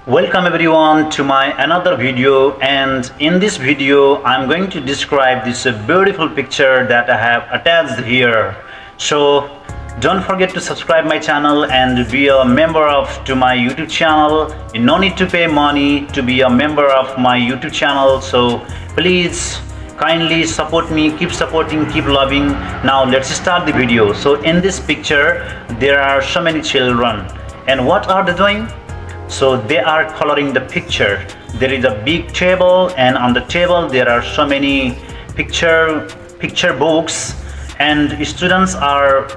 Welcome everyone to my another video, and in this video I'm going to describe this beautiful picture that I have attached here. So don't forget to subscribe my channel and be a member of to my YouTube channel. You no need to pay money to be a member of my YouTube channel, so please kindly support me, keep supporting, keep loving. Now let's start the video. So in this picture there are so many children, and what are they doing? So they are coloring the picture. There is a big table, and on the table there are so many picture books, and students are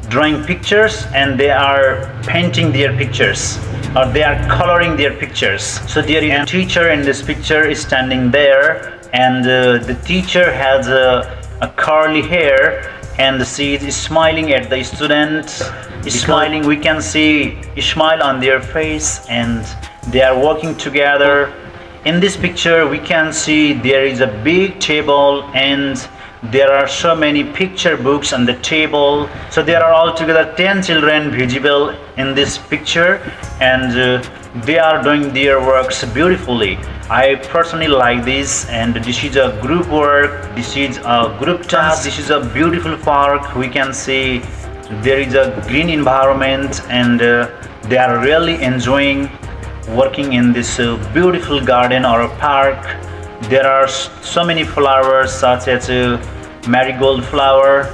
drawing pictures and they are painting their pictures, or they are coloring their pictures. So there is a teacher in this picture is standing there, and the teacher has a curly hair, and she is smiling at the students. Smiling, we can see a smile on their face, and they are working together. In this picture we can see there is a big table, and there are so many picture books on the table. So there are altogether 10 children visible in this picture, and they are doing their works beautifully. I personally like this, and this is a group work, this is a group task, this is a beautiful park. We can see there is a green environment, and they are really enjoying working in this beautiful garden or a park. There are so many flowers such as marigold flower,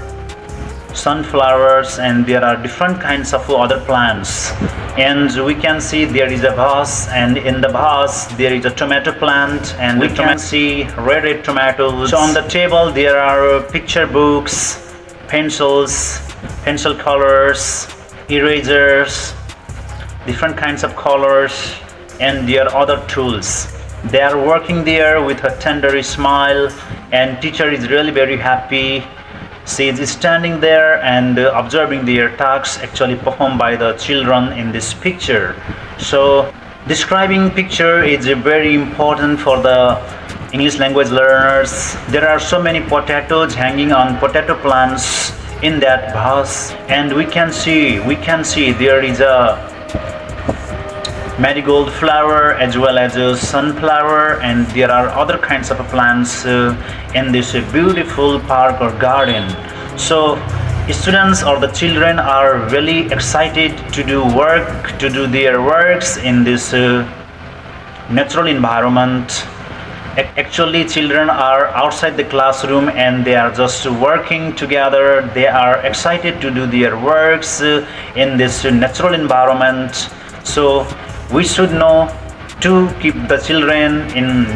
sunflowers, and there are different kinds of other plants. And we can see there is a vase, and in the vase there is a tomato plant, and we can see red tomatoes. So on the table there are picture books, pencils, pencil colors, erasers, different kinds of colors, and there are other tools. They are working there with a tender smile, and teacher is really very happy. She is standing there and observing their tasks actually performed by the children in this picture. So describing picture is very important for the English language learners. There are so many potatoes hanging on potato plants in that vase, and we can see there is a marigold flower as well as a sunflower, and there are other kinds of plants in this beautiful park or garden. So students or the children are really excited to do their works in this natural environment. Actually, children are outside the classroom and they are just working together. They are excited to do their works in this natural environment. So we should know to keep the children in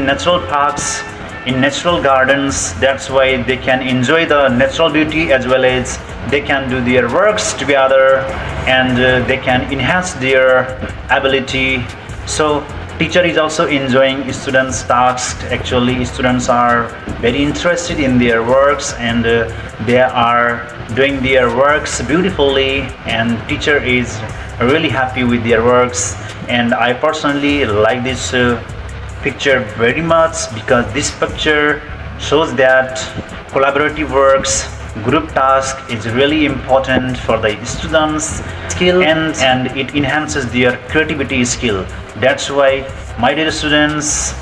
natural parks, in natural gardens. That's why they can enjoy the natural beauty as well as they can do their works together, and they can enhance their ability. So teacher is also enjoying students' tasks. Actually, students are very interested in their works, and they are doing their works beautifully, and teacher is really happy with their works. And I personally like this picture very much, because this picture shows that collaborative works, group task is really important for the students' skill, and it enhances their creativity skill. That's why, my dear students,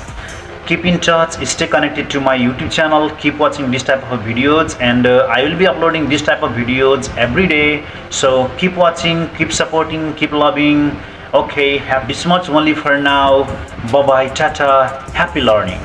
keep in touch, stay connected to my YouTube channel, keep watching this type of videos, and I will be uploading this type of videos every day. So keep watching, keep supporting, keep loving. Okay, have this much only for now. Bye bye, tata, happy learning.